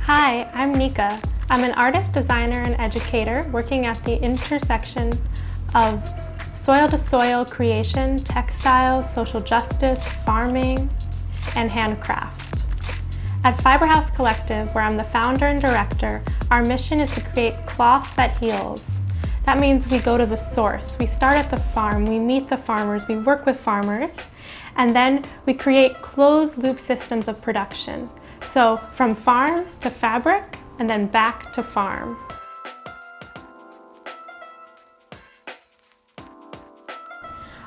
Hi, I'm Nica. I'm an artist, designer, and educator working at the intersection of soil-to-soil creation, textiles, social justice, farming, and handcraft. At Fiberhouse Collective, where I'm the founder and director, our mission is to create cloth that heals. That means we go to the source. We start at the farm, we meet the farmers, we work with farmers, and then we create closed-loop systems of production. So from farm to fabric, and then back to farm.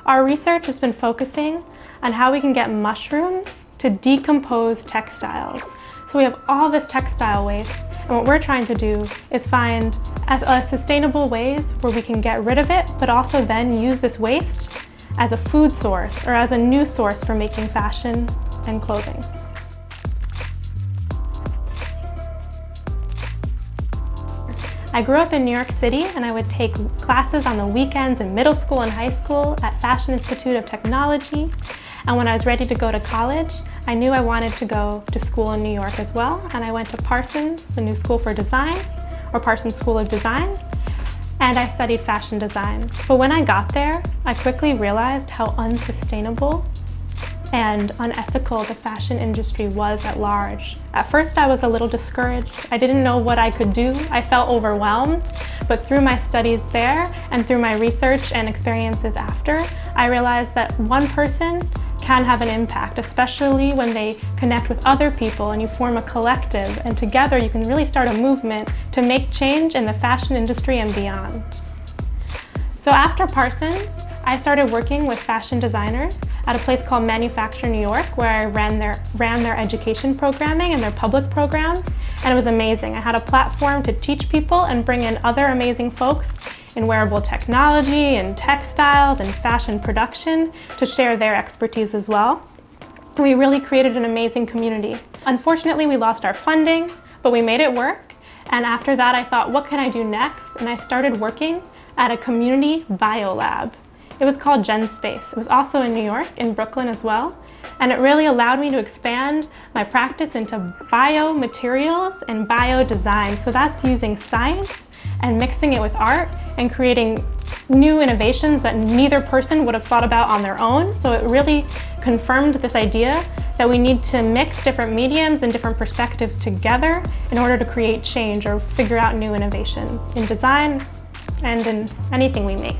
Our research has been focusing on how we can get mushrooms to decompose textiles. So we have all this textile waste, and what we're trying to do is find sustainable ways where we can get rid of it, but also then use this waste as a food source or as a new source for making fashion and clothing. I grew up in New York City, and I would take classes on the weekends in middle school and high school at Fashion Institute of Technology. And when I was ready to go to college, I knew I wanted to go to school in New York as well. And I went to Parsons, the new school for design, or Parsons School of Design, and I studied fashion design. But when I got there, I quickly realized how unsustainable and unethical the fashion industry was at large. At first I was a little discouraged. I didn't know what I could do. I felt overwhelmed, but through my studies there and through my research and experiences after, I realized that one person can have an impact, especially when they connect with other people and you form a collective, and together you can really start a movement to make change in the fashion industry and beyond. So after Parsons, I started working with fashion designers at a place called Manufacture New York, where I ran their education programming and their public programs, and it was amazing. I had a platform to teach people and bring in other amazing folks in wearable technology and textiles and fashion production to share their expertise as well. We really created an amazing community. Unfortunately, we lost our funding, but we made it work. And after that, I thought, what can I do next? And I started working at a community biolab. It was called GenSpace. It was also in New York, in Brooklyn as well. And it really allowed me to expand my practice into biomaterials and biodesign. So that's using science and mixing it with art and creating new innovations that neither person would have thought about on their own. So it really confirmed this idea that we need to mix different mediums and different perspectives together in order to create change or figure out new innovations in design and in anything we make.